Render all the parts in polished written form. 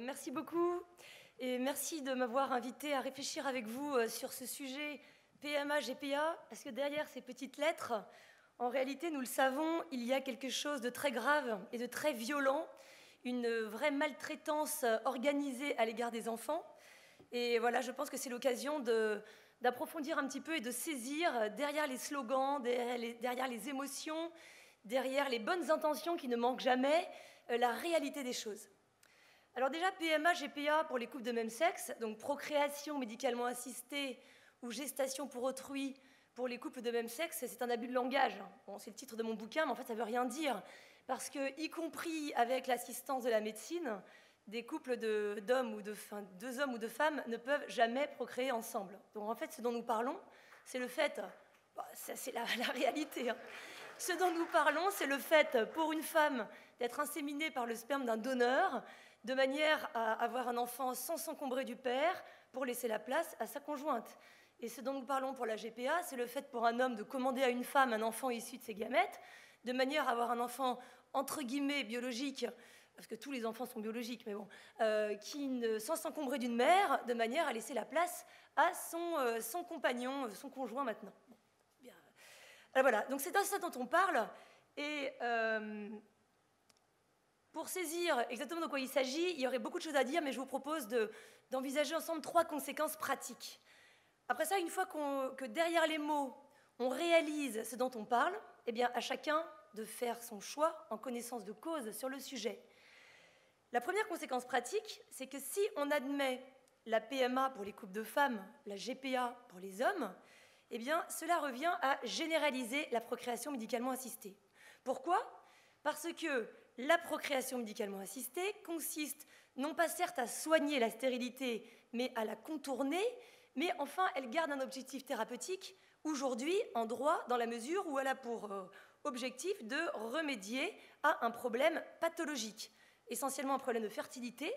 Merci beaucoup et merci de m'avoir invité à réfléchir avec vous sur ce sujet PMA, GPA, parce que derrière ces petites lettres, en réalité, nous le savons, il y a quelque chose de très grave et de très violent, une vraie maltraitance organisée à l'égard des enfants. Et voilà, je pense que c'est l'occasion d'approfondir un petit peu et de saisir derrière les slogans, derrière les émotions, derrière les bonnes intentions qui ne manquent jamais, la réalité des choses. Alors déjà, PMA, GPA pour les couples de même sexe, donc procréation médicalement assistée ou gestation pour autrui pour les couples de même sexe, c'est un abus de langage. Bon, c'est le titre de mon bouquin, mais en fait, ça ne veut rien dire. Parce que, y compris avec l'assistance de la médecine, des couples d'hommes ou deux hommes ou deux femmes ne peuvent jamais procréer ensemble. Donc en fait, ce dont nous parlons, c'est le fait, ça c'est la réalité, hein. Ce dont nous parlons, c'est le fait pour une femme d'être inséminée par le sperme d'un donneur, de manière à avoir un enfant sans s'encombrer du père, pour laisser la place à sa conjointe. Et ce dont nous parlons pour la GPA, c'est le fait pour un homme de commander à une femme un enfant issu de ses gamètes, de manière à avoir un enfant entre guillemets biologique, parce que tous les enfants sont biologiques, mais bon, sans s'encombrer d'une mère, de manière à laisser la place à son compagnon, son conjoint maintenant. Bon, bien. Alors voilà, donc c'est de ça dont on parle, et pour saisir exactement de quoi il s'agit, il y aurait beaucoup de choses à dire, mais je vous propose d'envisager ensemble 3 conséquences pratiques. Après ça, une fois que derrière les mots, on réalise ce dont on parle, eh bien, à chacun de faire son choix en connaissance de cause sur le sujet. La première conséquence pratique, c'est que si on admet la PMA pour les couples de femmes, la GPA pour les hommes, eh bien, cela revient à généraliser la procréation médicalement assistée. Pourquoi ? Parce que la procréation médicalement assistée consiste non pas certes à soigner la stérilité, mais à la contourner, mais enfin, elle garde un objectif thérapeutique, aujourd'hui en droit, dans la mesure où elle a pour objectif de remédier à un problème pathologique, essentiellement un problème de fertilité,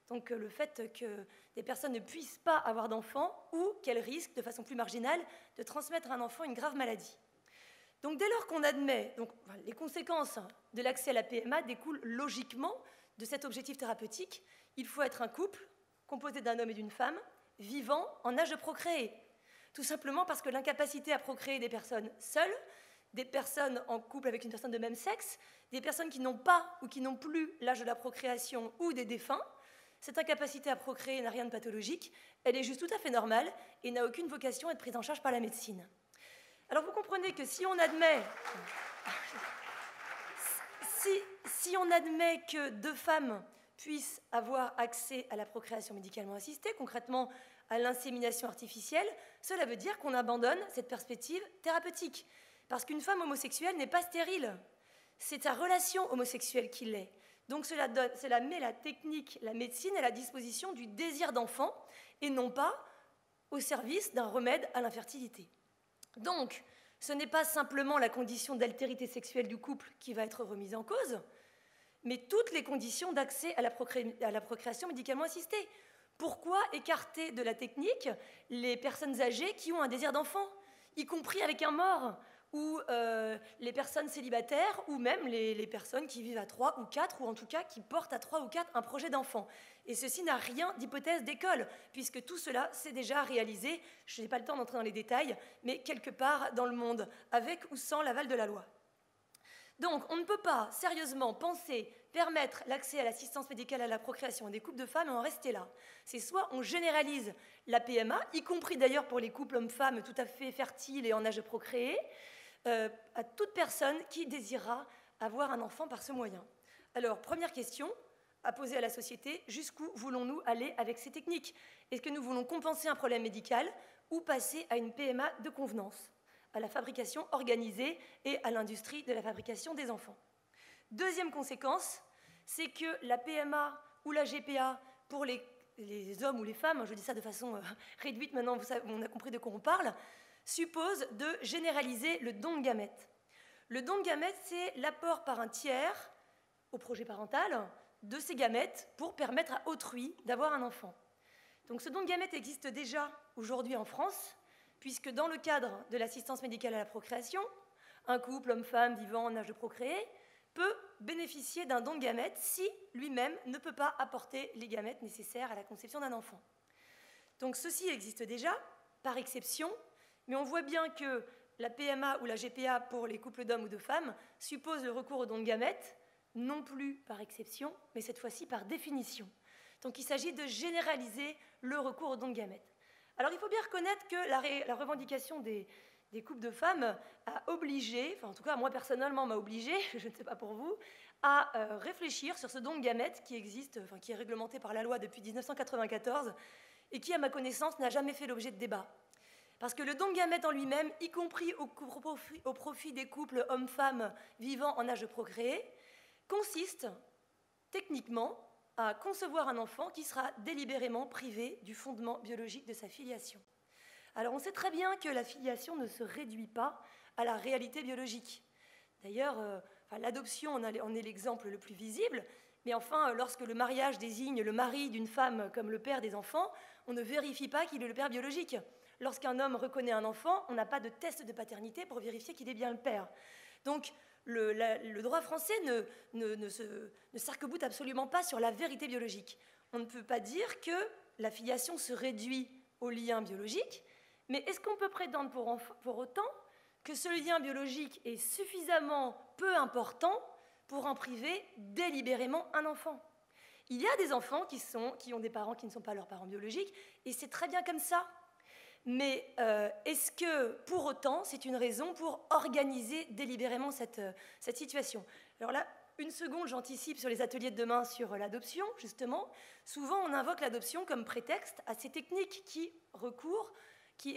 donc le fait que des personnes ne puissent pas avoir d'enfants ou qu'elles risquent, de façon plus marginale, de transmettre à un enfant une grave maladie. Donc dès lors qu'on admet, donc, les conséquences de l'accès à la PMA découlent logiquement de cet objectif thérapeutique. Il faut être un couple composé d'un homme et d'une femme, vivant en âge de procréer. Tout simplement parce que l'incapacité à procréer des personnes seules, des personnes en couple avec une personne de même sexe, des personnes qui n'ont pas ou qui n'ont plus l'âge de la procréation ou des défunts, cette incapacité à procréer n'a rien de pathologique, elle est juste tout à fait normale et n'a aucune vocation à être prise en charge par la médecine. Alors vous comprenez que si on admet que 2 femmes puissent avoir accès à la procréation médicalement assistée, concrètement à l'insémination artificielle, cela veut dire qu'on abandonne cette perspective thérapeutique. Parce qu'une femme homosexuelle n'est pas stérile. C'est sa relation homosexuelle qui l'est. Donc cela met la technique, la médecine à la disposition du désir d'enfant et non pas au service d'un remède à l'infertilité. Donc, ce n'est pas simplement la condition d'altérité sexuelle du couple qui va être remise en cause, mais toutes les conditions d'accès à la procréation médicalement assistée. Pourquoi écarter de la technique les personnes âgées qui ont un désir d'enfant, y compris avec un mort, ou les personnes célibataires, ou même les personnes qui vivent à 3 ou 4, ou en tout cas qui portent à 3 ou 4 un projet d'enfant. Et ceci n'a rien d'hypothèse d'école, puisque tout cela s'est déjà réalisé, je n'ai pas le temps d'entrer dans les détails, mais quelque part dans le monde, avec ou sans l'aval de la loi. Donc, on ne peut pas sérieusement penser permettre l'accès à l'assistance médicale à la procréation des couples de femmes et en rester là. C'est soit on généralise la PMA, y compris d'ailleurs pour les couples hommes-femmes tout à fait fertiles et en âge de procréer, à toute personne qui désirera avoir un enfant par ce moyen. Alors, première question à poser à la société, jusqu'où voulons-nous aller avec ces techniques? Est-ce que nous voulons compenser un problème médical ou passer à une PMA de convenance, à la fabrication organisée et à l'industrie de la fabrication des enfants? Deuxième conséquence, c'est que la PMA ou la GPA pour les hommes ou les femmes, je dis ça de façon réduite, maintenant on a compris de quoi on parle, suppose de généraliser le don de gamètes. Le don de gamètes, c'est l'apport par un tiers au projet parental de ces gamètes pour permettre à autrui d'avoir un enfant. Donc ce don de gamètes existe déjà aujourd'hui en France, puisque dans le cadre de l'assistance médicale à la procréation, un couple homme-femme vivant en âge de procréer peut bénéficier d'un don de gamètes si lui-même ne peut pas apporter les gamètes nécessaires à la conception d'un enfant. Donc ceci existe déjà, par exception, mais on voit bien que la PMA ou la GPA pour les couples d'hommes ou de femmes suppose le recours au don de gamètes, non plus par exception, mais cette fois-ci par définition. Donc il s'agit de généraliser le recours au don de gamètes. Alors il faut bien reconnaître que la revendication des couples de femmes a obligé, enfin en tout cas moi personnellement m'a obligé, je ne sais pas pour vous, à réfléchir sur ce don de gamètes qui existe, enfin qui est réglementé par la loi depuis 1994 et qui à ma connaissance n'a jamais fait l'objet de débat. Parce que le don de gamètes en lui-même, y compris au profit des couples hommes-femmes vivant en âge de procréer, consiste techniquement à concevoir un enfant qui sera délibérément privé du fondement biologique de sa filiation. Alors on sait très bien que la filiation ne se réduit pas à la réalité biologique. D'ailleurs, l'adoption en est l'exemple le plus visible, mais enfin, lorsque le mariage désigne le mari d'une femme comme le père des enfants, on ne vérifie pas qu'il est le père biologique. Lorsqu'un homme reconnaît un enfant, on n'a pas de test de paternité pour vérifier qu'il est bien le père. Donc, le droit français ne s'arc-boute absolument pas sur la vérité biologique. On ne peut pas dire que la filiation se réduit au lien biologique, mais est-ce qu'on peut prétendre pour autant que ce lien biologique est suffisamment peu important pour en priver délibérément un enfant? Il y a des enfants qui ont des parents qui ne sont pas leurs parents biologiques, et c'est très bien comme ça. Mais est-ce que, pour autant, c'est une raison pour organiser délibérément cette situation? Alors là, une seconde, j'anticipe sur les ateliers de demain sur l'adoption, justement. Souvent, on invoque l'adoption comme prétexte à ces techniques qui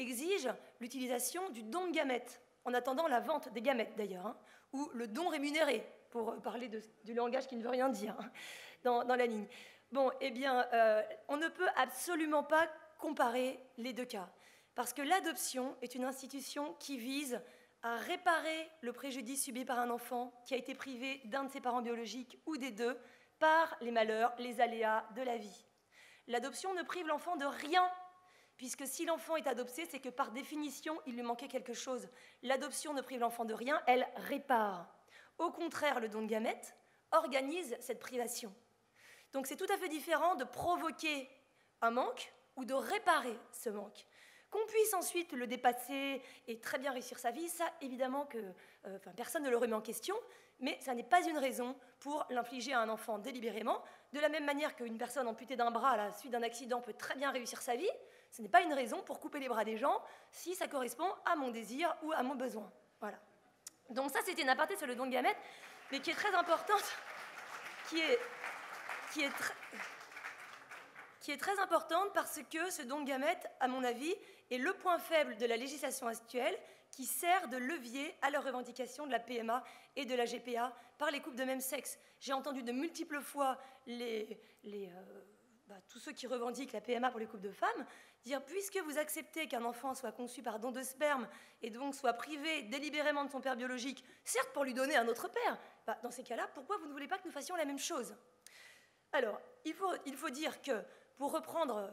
exigent l'utilisation du don de gamètes, en attendant la vente des gamètes, d'ailleurs, hein, ou le don rémunéré, pour parler du langage qui ne veut rien dire, hein, dans la ligne. Bon, eh bien, on ne peut absolument pas comparer les deux cas. Parce que l'adoption est une institution qui vise à réparer le préjudice subi par un enfant qui a été privé d'un de ses parents biologiques ou des deux par les malheurs, les aléas de la vie. L'adoption ne prive l'enfant de rien, puisque si l'enfant est adopté, c'est que par définition, il lui manquait quelque chose. L'adoption ne prive l'enfant de rien, elle répare. Au contraire, le don de gamètes organise cette privation. Donc c'est tout à fait différent de provoquer un manque ou de réparer ce manque. Qu'on puisse ensuite le dépasser et très bien réussir sa vie, ça, évidemment, personne ne le remet en question, mais ça n'est pas une raison pour l'infliger à un enfant délibérément. De la même manière qu'une personne amputée d'un bras à la suite d'un accident peut très bien réussir sa vie, ce n'est pas une raison pour couper les bras des gens si ça correspond à mon désir ou à mon besoin. Voilà. Donc ça, c'était une aparté sur le don de gamètes, mais qui est très importante, qui est très importante parce que ce don de gamètes, à mon avis, est le point faible de la législation actuelle qui sert de levier à la revendication de la PMA et de la GPA par les couples de même sexe. J'ai entendu de multiples fois tous ceux qui revendiquent la PMA pour les couples de femmes dire « puisque vous acceptez qu'un enfant soit conçu par don de sperme et donc soit privé délibérément de son père biologique, certes pour lui donner un autre père, dans ces cas-là, pourquoi vous ne voulez pas que nous fassions la même chose ?» Alors, il faut dire que pour reprendre,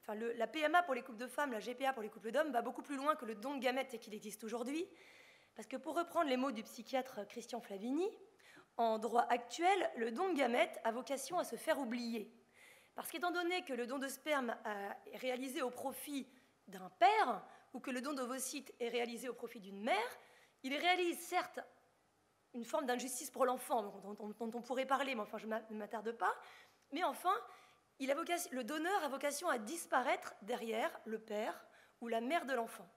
la PMA pour les couples de femmes, la GPA pour les couples d'hommes, va beaucoup plus loin que le don de gamètes tel qu'il existe aujourd'hui. Parce que pour reprendre les mots du psychiatre Christian Flavini, en droit actuel, le don de gamètes a vocation à se faire oublier. Parce qu'étant donné que le don de sperme est réalisé au profit d'un père, ou que le don d'ovocytes est réalisé au profit d'une mère, il réalise certes une forme d'injustice pour l'enfant, dont on pourrait parler, mais enfin je ne m'attarde pas, mais enfin, le donneur a vocation à disparaître derrière le père ou la mère de l'enfant.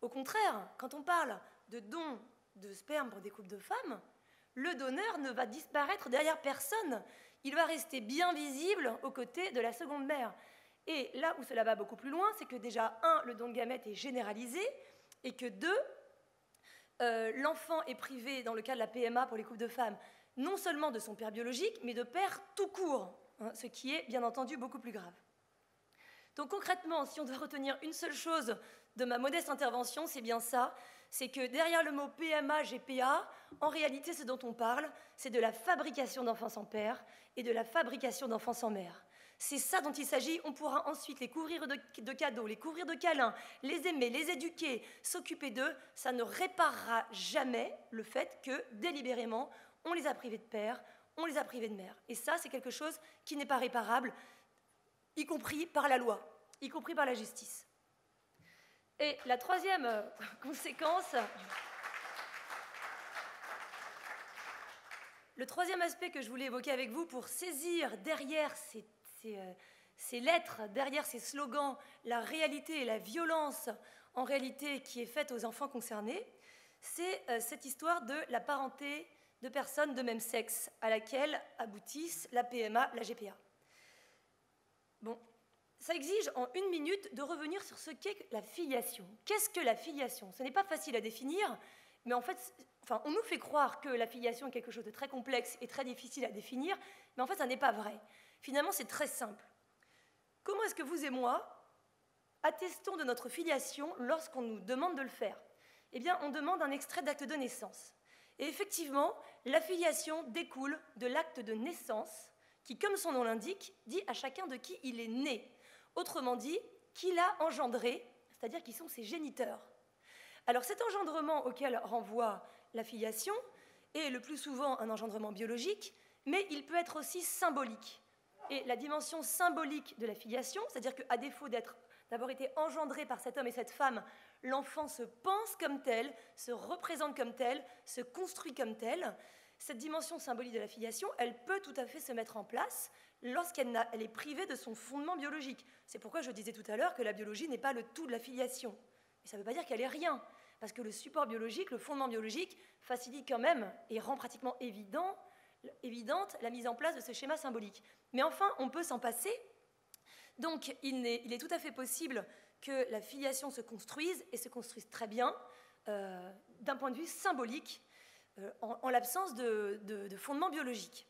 Au contraire, quand on parle de don de sperme pour des couples de femmes, le donneur ne va disparaître derrière personne. Il va rester bien visible aux côtés de la seconde mère. Et là où cela va beaucoup plus loin, c'est que déjà, 1, le don de gamètes est généralisé, et que 2, l'enfant est privé, dans le cas de la PMA pour les couples de femmes, non seulement de son père biologique, mais de père tout court, hein, ce qui est bien entendu beaucoup plus grave. Donc concrètement, si on doit retenir une seule chose de ma modeste intervention, c'est bien ça, c'est que derrière le mot PMA, GPA, en réalité, ce dont on parle, c'est de la fabrication d'enfants sans père et de la fabrication d'enfants sans mère. C'est ça dont il s'agit. On pourra ensuite les couvrir de cadeaux, les couvrir de câlins, les aimer, les éduquer, s'occuper d'eux. Ça ne réparera jamais le fait que, délibérément, on les a privés de père, on les a privés de mère. Et ça, c'est quelque chose qui n'est pas réparable, y compris par la loi, y compris par la justice. Et la troisième conséquence, le troisième aspect que je voulais évoquer avec vous pour saisir derrière ces lettres, derrière ces slogans, la réalité et la violence en réalité qui est faite aux enfants concernés, c'est cette histoire de la parenté de personnes de même sexe à laquelle aboutissent la PMA, la GPA. Bon, ça exige en 1 minute de revenir sur ce qu'est la filiation. Qu'est-ce que la filiation? Ce n'est pas facile à définir, mais en fait, on nous fait croire que la filiation est quelque chose de très complexe et très difficile à définir, mais en fait, ça n'est pas vrai. Finalement, c'est très simple. Comment est-ce que vous et moi attestons de notre filiation lorsqu'on nous demande de le faire? Eh bien, on demande un extrait d'acte de naissance. Et effectivement, la filiation découle de l'acte de naissance qui, comme son nom l'indique, dit à chacun de qui il est né. Autrement dit, qui l'a engendré, c'est-à-dire qui sont ses géniteurs. Alors cet engendrement auquel renvoie la filiation est le plus souvent un engendrement biologique, mais il peut être aussi symbolique. Et la dimension symbolique de la filiation, c'est-à-dire qu'à défaut d'avoir été engendré par cet homme et cette femme, l'enfant se pense comme tel, se représente comme tel, se construit comme tel. Cette dimension symbolique de la filiation, elle peut tout à fait se mettre en place lorsqu'elle est privée de son fondement biologique. C'est pourquoi je disais tout à l'heure que la biologie n'est pas le tout de la filiation. Mais ça ne veut pas dire qu'elle est rien, parce que le support biologique, le fondement biologique, facilite quand même et rend pratiquement évidente la mise en place de ce schéma symbolique. Mais enfin, on peut s'en passer. Donc, il est tout à fait possible que la filiation se construise, et se construise très bien, d'un point de vue symbolique, en l'absence de fondement biologique.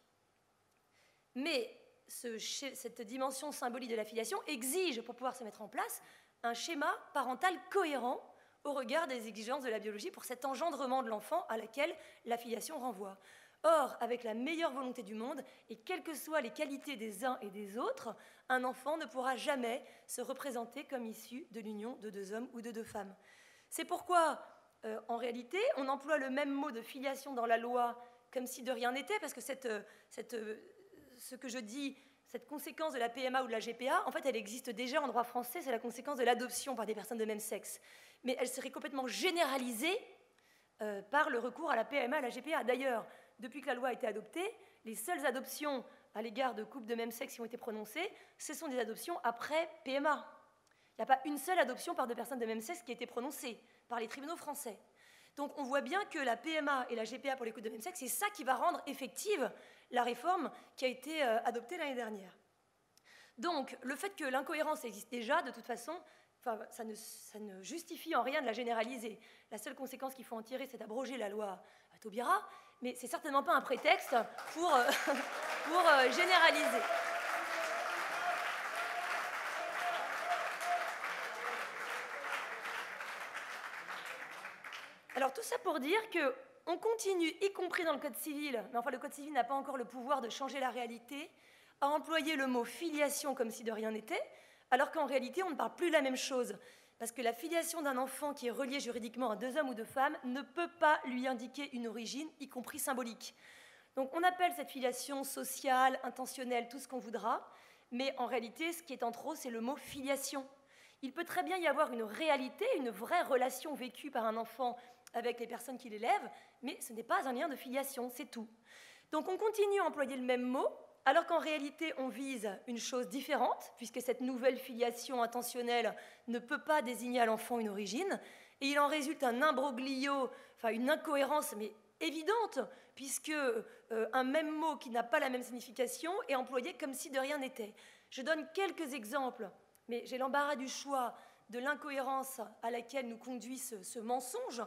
Mais cette dimension symbolique de la filiation exige, pour pouvoir se mettre en place, un schéma parental cohérent au regard des exigences de la biologie pour cet engendrement de l'enfant à laquelle la filiation renvoie. Or, avec la meilleure volonté du monde, et quelles que soient les qualités des uns et des autres, un enfant ne pourra jamais se représenter comme issu de l'union de 2 hommes ou de 2 femmes. C'est pourquoi, en réalité, on emploie le même mot de filiation dans la loi comme si de rien n'était, parce que ce que je dis, cette conséquence de la PMA ou de la GPA, en fait, elle existe déjà en droit français, c'est la conséquence de l'adoption par des personnes de même sexe. Mais elle serait complètement généralisée par le recours à la PMA, à la GPA. D'ailleurs, depuis que la loi a été adoptée, les seules adoptions à l'égard de couples de même sexe qui ont été prononcées, ce sont des adoptions après PMA. Il n'y a pas une seule adoption par 2 personnes de même sexe qui a été prononcée par les tribunaux français. Donc on voit bien que la PMA et la GPA pour les couples de même sexe, c'est ça qui va rendre effective la réforme qui a été adoptée l'année dernière. Donc le fait que l'incohérence existe déjà, de toute façon, ça ne justifie en rien de la généraliser. La seule conséquence qu'il faut en tirer, c'est d'abroger la loi Taubira, mais c'est certainement pas un prétexte pour généraliser. Alors tout ça pour dire qu'on continue, y compris dans le Code civil, mais enfin le Code civil n'a pas encore le pouvoir de changer la réalité, à employer le mot filiation comme si de rien n'était, alors qu'en réalité on ne parle plus de la même chose. Parce que la filiation d'un enfant qui est relié juridiquement à 2 hommes ou 2 femmes ne peut pas lui indiquer une origine, y compris symbolique. Donc on appelle cette filiation sociale, intentionnelle, tout ce qu'on voudra, mais en réalité, ce qui est en trop, c'est le mot filiation. Il peut très bien y avoir une réalité, une vraie relation vécue par un enfant avec les personnes qui l'élèvent, mais ce n'est pas un lien de filiation, c'est tout. Donc on continue à employer le même mot, alors qu'en réalité, on vise une chose différente, puisque cette nouvelle filiation intentionnelle ne peut pas désigner à l'enfant une origine, et il en résulte un imbroglio, une incohérence, mais évidente, puisque un même mot qui n'a pas la même signification est employé comme si de rien n'était. Je donne quelques exemples, mais j'ai l'embarras du choix de l'incohérence à laquelle nous conduit ce mensonge,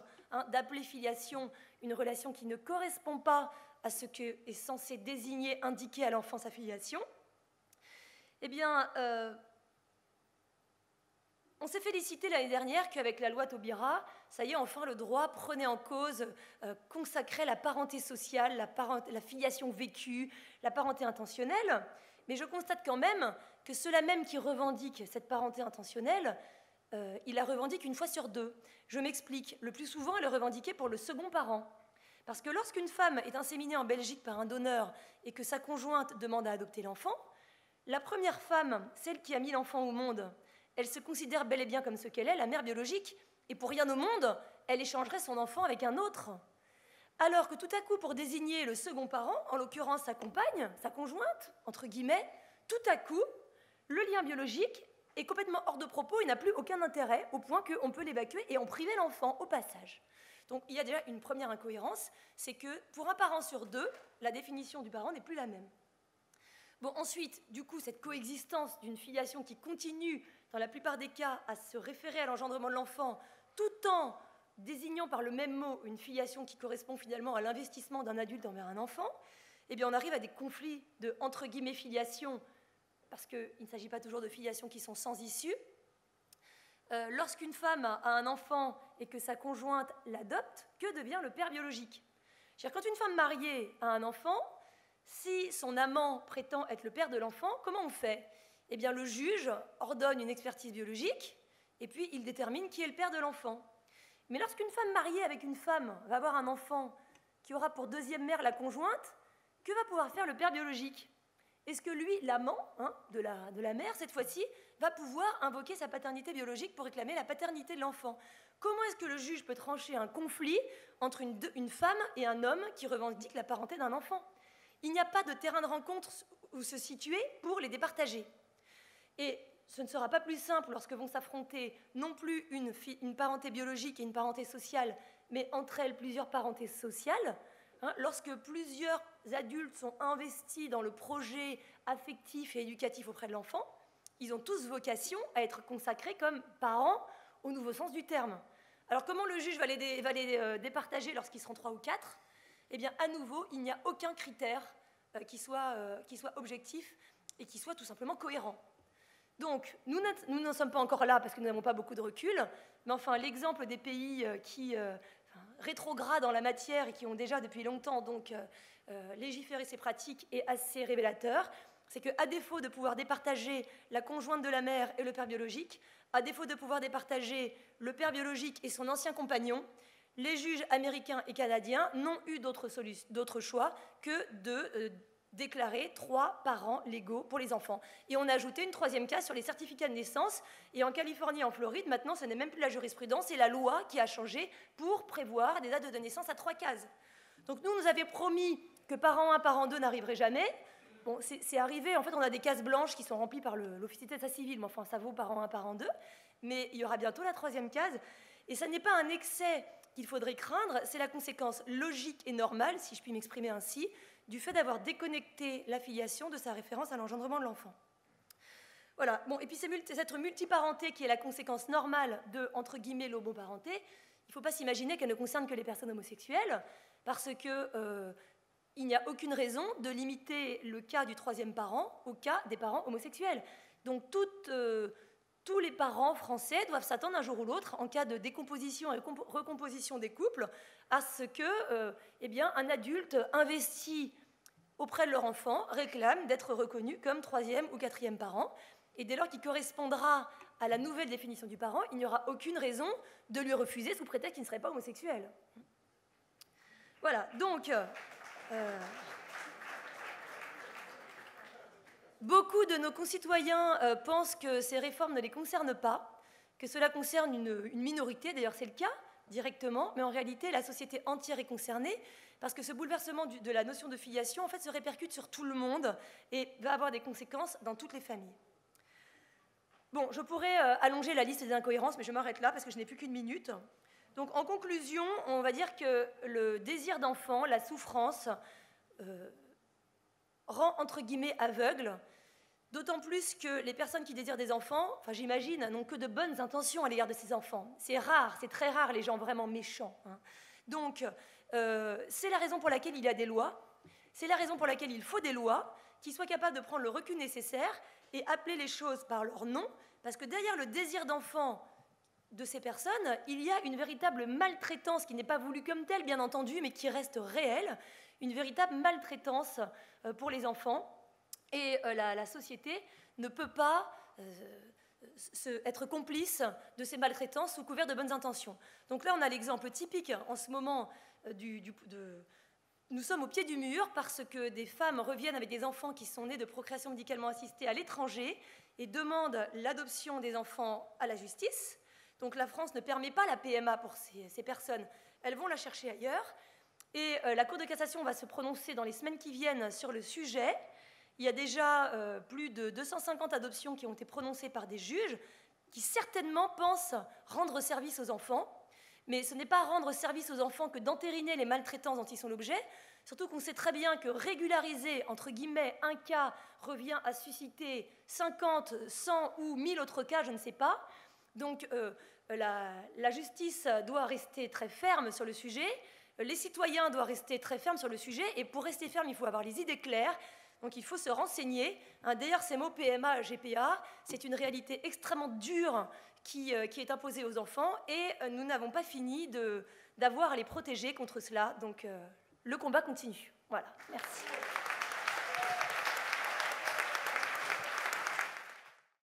d'appeler filiation une relation qui ne correspond pas à ce que est censé désigner, indiquer à l'enfant sa filiation. Eh bien, on s'est félicité l'année dernière qu'avec la loi Taubira, ça y est, enfin le droit prenait en cause, consacrait la parenté sociale, la filiation vécue, la parenté intentionnelle. Mais je constate quand même que ceux-là même qui revendiquent cette parenté intentionnelle, ils la revendiquent 1 fois sur 2. Je m'explique. Le plus souvent, elle est revendiquée pour le second parent. Parce que lorsqu'une femme est inséminée en Belgique par un donneur et que sa conjointe demande à adopter l'enfant, la première femme, celle qui a mis l'enfant au monde, elle se considère bel et bien comme ce qu'elle est, la mère biologique, et pour rien au monde, elle échangerait son enfant avec un autre. Alors que tout à coup, pour désigner le second parent, en l'occurrence sa compagne, sa conjointe, entre guillemets, tout à coup, le lien biologique est complètement hors de propos et n'a plus aucun intérêt, au point qu'on peut l'évacuer et en priver l'enfant au passage. Donc il y a déjà une première incohérence, c'est que pour un parent sur deux, la définition du parent n'est plus la même. Bon, ensuite, du coup, cette coexistence d'une filiation qui continue, dans la plupart des cas, à se référer à l'engendrement de l'enfant, tout en désignant par le même mot une filiation qui correspond finalement à l'investissement d'un adulte envers un enfant, eh bien on arrive à des conflits de, entre guillemets, filiation, parce qu'il ne s'agit pas toujours de filiations qui sont sans issue. Lorsqu'une femme a un enfant et que sa conjointe l'adopte, que devient le père biologique? C'est-à-dire, quand une femme mariée a un enfant, si son amant prétend être le père de l'enfant, comment on fait? Eh bien, le juge ordonne une expertise biologique et puis il détermine qui est le père de l'enfant. Mais lorsqu'une femme mariée avec une femme va avoir un enfant qui aura pour deuxième mère la conjointe, que va pouvoir faire le père biologique? Est-ce que lui, l'amant de la mère, cette fois-ci, va pouvoir invoquer sa paternité biologique pour réclamer la paternité de l'enfant? Comment est-ce que le juge peut trancher un conflit entre une femme et un homme qui revendique la parenté d'un enfant? Il n'y a pas de terrain de rencontre où se situer pour les départager. Et ce ne sera pas plus simple lorsque vont s'affronter non plus une parenté biologique et une parenté sociale, mais entre elles plusieurs parentés sociales. Lorsque plusieurs adultes sont investis dans le projet affectif et éducatif auprès de l'enfant, ils ont tous vocation à être consacrés comme parents au nouveau sens du terme. Alors comment le juge va les départager lorsqu'ils seront 3 ou 4? Eh bien, à nouveau, il n'y a aucun critère qui soit objectif et qui soit tout simplement cohérent. Donc, nous n'en sommes pas encore là parce que nous n'avons pas beaucoup de recul, mais enfin, l'exemple des pays qui rétrogradent en la matière et qui ont déjà depuis longtemps donc, légiféré ces pratiques est assez révélateur. C'est qu'à défaut de pouvoir départager la conjointe de la mère et le père biologique, à défaut de pouvoir départager le père biologique et son ancien compagnon, les juges américains et canadiens n'ont eu d'autre choix que de déclarer 3 parents légaux pour les enfants. Et on a ajouté une troisième case sur les certificats de naissance. Et en Californie et en Floride, maintenant, ce n'est même plus la jurisprudence, c'est la loi qui a changé pour prévoir des dates de naissance à 3 cases. Donc nous avions promis que parent 1, parent 2 n'arriverait jamais. Bon, c'est arrivé, en fait, on a des cases blanches qui sont remplies par l'officier d'état civil, mais enfin, ça vaut parent 1, parent 2. Mais il y aura bientôt la troisième case. Et ça n'est pas un excès qu'il faudrait craindre, c'est la conséquence logique et normale, si je puis m'exprimer ainsi, du fait d'avoir déconnecté la filiation de sa référence à l'engendrement de l'enfant. Voilà. Bon, et puis cette multiparenté qui est la conséquence normale de, entre guillemets, l'homoparenté, il ne faut pas s'imaginer qu'elle ne concerne que les personnes homosexuelles, parce que il n'y a aucune raison de limiter le cas du troisième parent au cas des parents homosexuels. Donc tous les parents français doivent s'attendre un jour ou l'autre, en cas de décomposition et recomposition des couples, à ce que un adulte investi auprès de leur enfant réclame d'être reconnu comme troisième ou quatrième parent. Et dès lors qu'il correspondra à la nouvelle définition du parent, il n'y aura aucune raison de lui refuser sous prétexte qu'il ne serait pas homosexuel. Voilà, donc... beaucoup de nos concitoyens pensent que ces réformes ne les concernent pas, que cela concerne une minorité, d'ailleurs c'est le cas directement, mais en réalité la société entière est concernée parce que ce bouleversement de la notion de filiation en fait se répercute sur tout le monde et va avoir des conséquences dans toutes les familles. Bon, je pourrais allonger la liste des incohérences, mais je m'arrête là parce que je n'ai plus qu'une minute. Donc en conclusion, on va dire que le désir d'enfant, la souffrance, rend entre guillemets aveugle, d'autant plus que les personnes qui désirent des enfants, enfin j'imagine, n'ont que de bonnes intentions à l'égard de ces enfants. C'est rare, c'est très rare les gens vraiment méchants. Donc c'est la raison pour laquelle il y a des lois, c'est la raison pour laquelle il faut des lois qui soient capables de prendre le recul nécessaire et appeler les choses par leur nom, parce que derrière le désir d'enfant de ces personnes, il y a une véritable maltraitance qui n'est pas voulue comme telle, bien entendu, mais qui reste réelle, une véritable maltraitance pour les enfants. Et la société ne peut pas être complice de ces maltraitances sous couvert de bonnes intentions. Donc là, on a l'exemple typique en ce moment nous sommes au pied du mur parce que des femmes reviennent avec des enfants qui sont nés de procréation médicalement assistée à l'étranger et demandent l'adoption des enfants à la justice. Donc la France ne permet pas la PMA pour ces personnes. Elles vont la chercher ailleurs. Et la Cour de cassation va se prononcer dans les semaines qui viennent sur le sujet. Il y a déjà plus de 250 adoptions qui ont été prononcées par des juges qui certainement pensent rendre service aux enfants. Mais ce n'est pas rendre service aux enfants que d'entériner les maltraitances dont ils sont l'objet, surtout qu'on sait très bien que régulariser, entre guillemets, un cas revient à susciter 50, 100 ou 1000 autres cas, je ne sais pas. Donc la justice doit rester très ferme sur le sujet, les citoyens doivent rester très fermes sur le sujet, et pour rester ferme, il faut avoir les idées claires. Donc il faut se renseigner. D'ailleurs, ces mots PMA, GPA, c'est une réalité extrêmement dure qui est imposée aux enfants, et nous n'avons pas fini d'avoir à les protéger contre cela. Donc le combat continue. Voilà, merci.